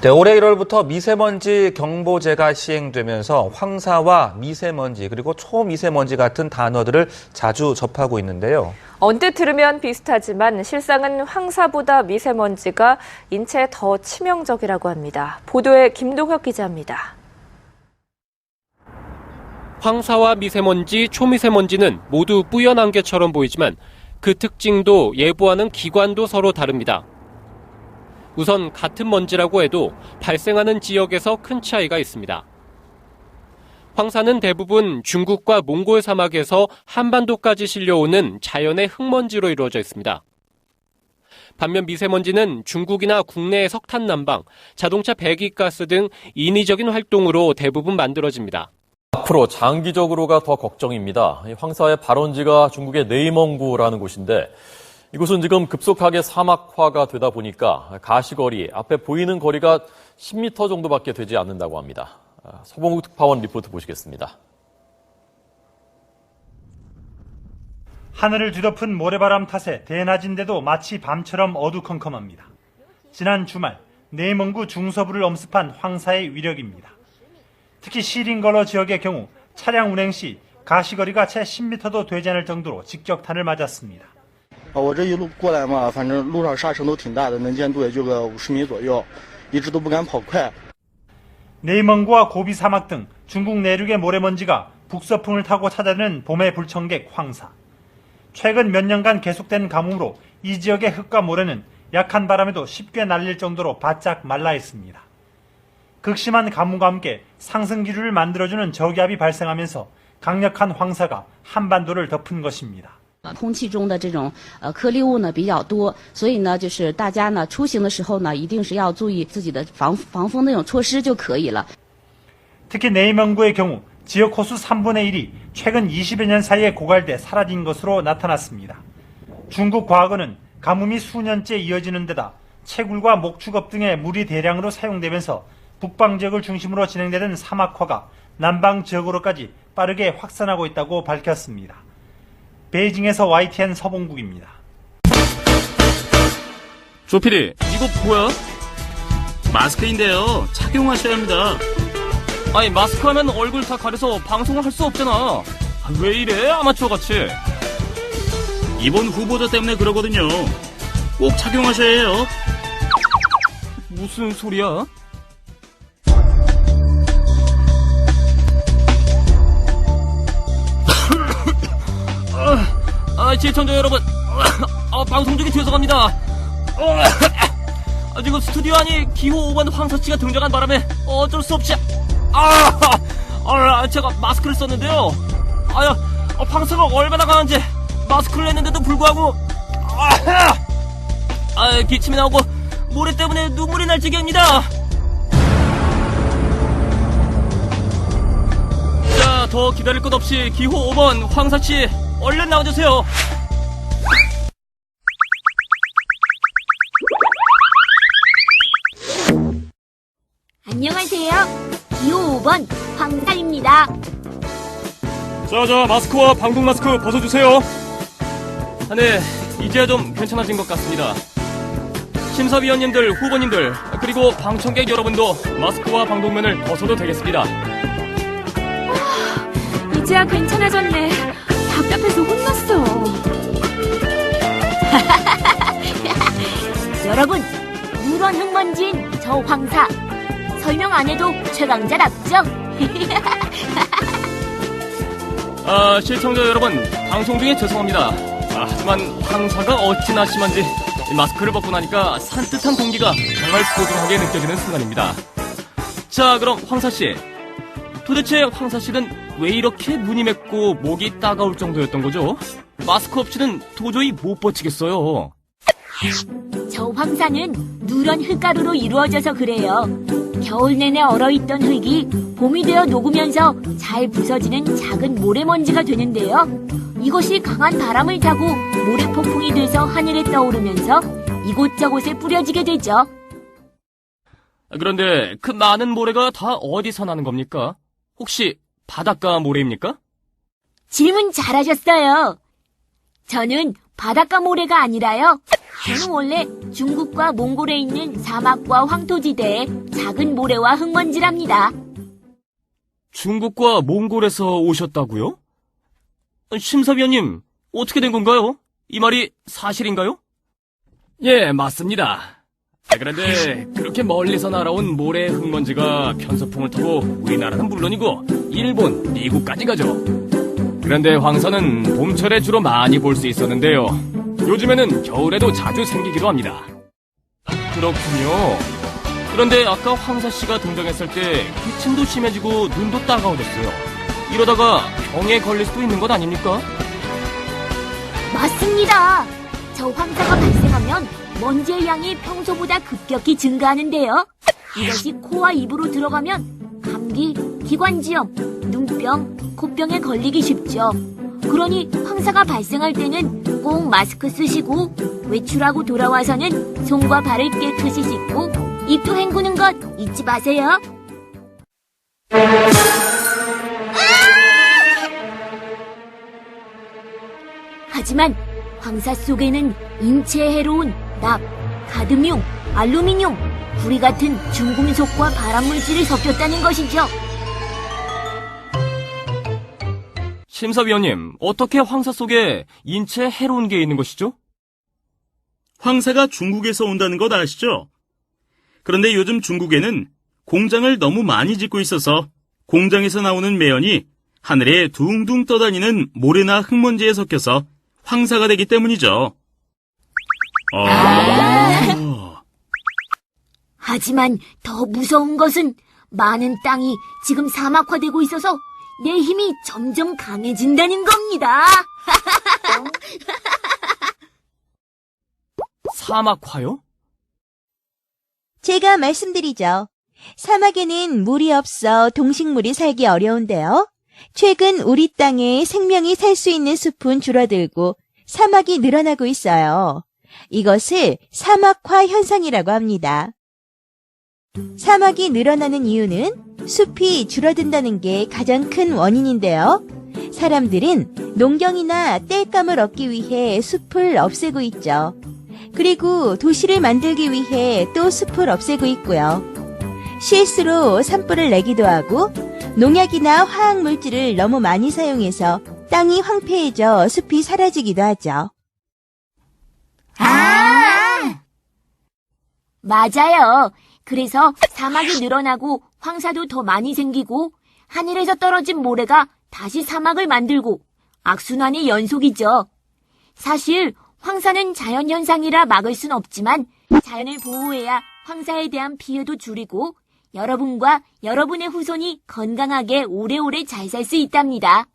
네, 올해 1월부터 미세먼지 경보제가 시행되면서 황사와 미세먼지 그리고 초미세먼지 같은 단어들을 자주 접하고 있는데요. 언뜻 들으면 비슷하지만 실상은 황사보다 미세먼지가 인체에 더 치명적이라고 합니다. 보도에 김동혁 기자입니다. 황사와 미세먼지, 초미세먼지는 모두 뿌연 안개처럼 보이지만 그 특징도 예보하는 기관도 서로 다릅니다. 우선 같은 먼지라고 해도 발생하는 지역에서 큰 차이가 있습니다. 황사는 대부분 중국과 몽골 사막에서 한반도까지 실려오는 자연의 흙먼지로 이루어져 있습니다. 반면 미세먼지는 중국이나 국내의 석탄 난방, 자동차 배기가스 등 인위적인 활동으로 대부분 만들어집니다. 앞으로 장기적으로가 더 걱정입니다. 황사의 발원지가 중국의 네이멍구라는 곳인데 이곳은 지금 급속하게 사막화가 되다 보니까 가시거리, 앞에 보이는 거리가 10m 정도밖에 되지 않는다고 합니다. 서봉국 특파원 리포트 보시겠습니다. 하늘을 뒤덮은 모래바람 탓에 대낮인데도 마치 밤처럼 어두컴컴합니다. 지난 주말 네이멍구 중서부를 엄습한 황사의 위력입니다. 특히 시린걸러 지역의 경우 차량 운행 시 가시거리가 채 10m도 되지 않을 정도로 직격탄을 맞았습니다. 我这一路过来嘛，反正路上沙尘都挺大的，能见度也就个50米左右，一直都不敢跑快。 네이멍구와 고비 사막 등 중국 내륙의 모래먼지가 북서풍을 타고 찾아드는 봄의 불청객 황사. 최근 몇 년간 계속된 가뭄으로 이 지역의 흙과 모래는 약한 바람에도 쉽게 날릴 정도로 바짝 말라 있습니다. 극심한 가뭄과 함께 상승 기류를 만들어주는 저기압이 발생하면서 강력한 황사가 한반도를 덮은 것입니다. 空气中的这种颗粒物呢比较多，所以呢就是大家呢出行的时候呢一定是要注意自己的防风那种措施就可以了。 특히 네이멍구의 경우 지역 호수 3분의 1이 최근 20여 년 사이에 고갈돼 사라진 것으로 나타났습니다. 중국 과학원은 가뭄이 수년째 이어지는 데다 채굴과 목축업 등의 물이 대량으로 사용되면서 북방 지역을 중심으로 진행되는 사막화가 남방 지역으로까지 빠르게 확산하고 있다고 밝혔습니다. 베이징에서 YTN 서봉국입니다. 조피디, 이거 뭐야? 마스크인데요. 착용하셔야 합니다. 아니, 마스크 하면 얼굴 다 가려서 방송을 할 수 없잖아. 왜 이래, 아마추어같이. 이번 후보자 때문에 그러거든요. 꼭 착용하셔야 해요. 무슨 소리야? 시청자 여러분, 방송 중에 죄송합니다. 지금 스튜디오 안에 기호 5번 황사씨가 등장한 바람에 어쩔 수 없이 제가 마스크를 썼는데요. 황사가 얼마나 강한지 마스크를 했는데도 불구하고 기침이 나오고 모래 때문에 눈물이 날 지경입니다. 자, 더 기다릴 것 없이 기호 5번 황사씨 얼른 나와주세요. 안녕하세요. 기호 5번 황사입니다. 자, 마스크와 방독 마스크 벗어주세요. 네, 이제야 좀 괜찮아진 것 같습니다. 심사위원님들, 후보님들, 그리고 방청객 여러분도 마스크와 방독면을 벗어도 되겠습니다. 이제야 괜찮아졌네. 답답해서 혼났어. 여러분, 누런 흙먼지인 저 황사. 설명 안 해도 최강자답죠? 시청자 여러분, 방송 중에 죄송합니다. 하지만 황사가 어찌나 심한지 마스크를 벗고 나니까 산뜻한 공기가 정말 소중하게 느껴지는 순간입니다. 자, 그럼 황사씨. 도대체 황사씨는 왜 이렇게 눈이 맵고 목이 따가울 정도였던 거죠? 마스크 없이는 도저히 못 버티겠어요. 저 황사는 누런 흙가루로 이루어져서 그래요. 겨울 내내 얼어있던 흙이 봄이 되어 녹으면서 잘 부서지는 작은 모래먼지가 되는데요. 이것이 강한 바람을 타고 모래폭풍이 돼서 하늘에 떠오르면서 이곳저곳에 뿌려지게 되죠. 그런데 그 많은 모래가 다 어디서 나는 겁니까? 혹시 바닷가 모래입니까? 질문 잘하셨어요. 저는 바닷가 모래가 아니라요. 저는 원래 중국과 몽골에 있는 사막과 황토지대의 작은 모래와 흙먼지랍니다. 중국과 몽골에서 오셨다고요? 심사위원님, 어떻게 된 건가요? 이 말이 사실인가요? 예, 맞습니다. 그런데 그렇게 멀리서 날아온 모래 흙먼지가 편서풍을 타고 우리나라는 물론이고 일본, 미국까지 가죠. 그런데 황사는 봄철에 주로 많이 볼 수 있었는데요. 요즘에는 겨울에도 자주 생기기도 합니다. 그렇군요. 그런데 아까 황사 씨가 등장했을 때 기침도 심해지고 눈도 따가워졌어요. 이러다가 병에 걸릴 수도 있는 것 아닙니까? 맞습니다. 저 황사가 발생하면 먼지의 양이 평소보다 급격히 증가하는데요. 이것이 코와 입으로 들어가면 감기, 기관지염, 눈병, 코병에 걸리기 쉽죠. 그러니 황사가 발생할 때는 꼭 마스크 쓰시고 외출하고 돌아와서는 손과 발을 깨끗이 씻고 입도 헹구는 것 잊지 마세요. 하지만 황사 속에는 인체에 해로운 납, 가드뮴, 알루미늄, 구리 같은 중금속과 발암물질이 섞였다는 것이죠. 심사위원님, 어떻게 황사 속에 인체에 해로운 게 있는 것이죠? 황사가 중국에서 온다는 것 아시죠? 그런데 요즘 중국에는 공장을 너무 많이 짓고 있어서 공장에서 나오는 매연이 하늘에 둥둥 떠다니는 모래나 흙먼지에 섞여서 황사가 되기 때문이죠. 하지만 더 무서운 것은 많은 땅이 지금 사막화되고 있어서 내 힘이 점점 강해진다는 겁니다. 사막화요? 제가 말씀드리죠. 사막에는 물이 없어 동식물이 살기 어려운데요. 최근 우리 땅에 생명이 살 수 있는 숲은 줄어들고 사막이 늘어나고 있어요. 이것을 사막화 현상이라고 합니다. 사막이 늘어나는 이유는 숲이 줄어든다는 게 가장 큰 원인인데요. 사람들은 농경이나 땔감을 얻기 위해 숲을 없애고 있죠. 그리고 도시를 만들기 위해 또 숲을 없애고 있고요. 실수로 산불을 내기도 하고 농약이나 화학물질을 너무 많이 사용해서 땅이 황폐해져 숲이 사라지기도 하죠. 맞아요. 그래서 사막이 늘어나고 황사도 더 많이 생기고 하늘에서 떨어진 모래가 다시 사막을 만들고 악순환의 연속이죠. 사실 황사는 자연현상이라 막을 순 없지만 자연을 보호해야 황사에 대한 피해도 줄이고 여러분과 여러분의 후손이 건강하게 오래오래 잘 살 수 있답니다.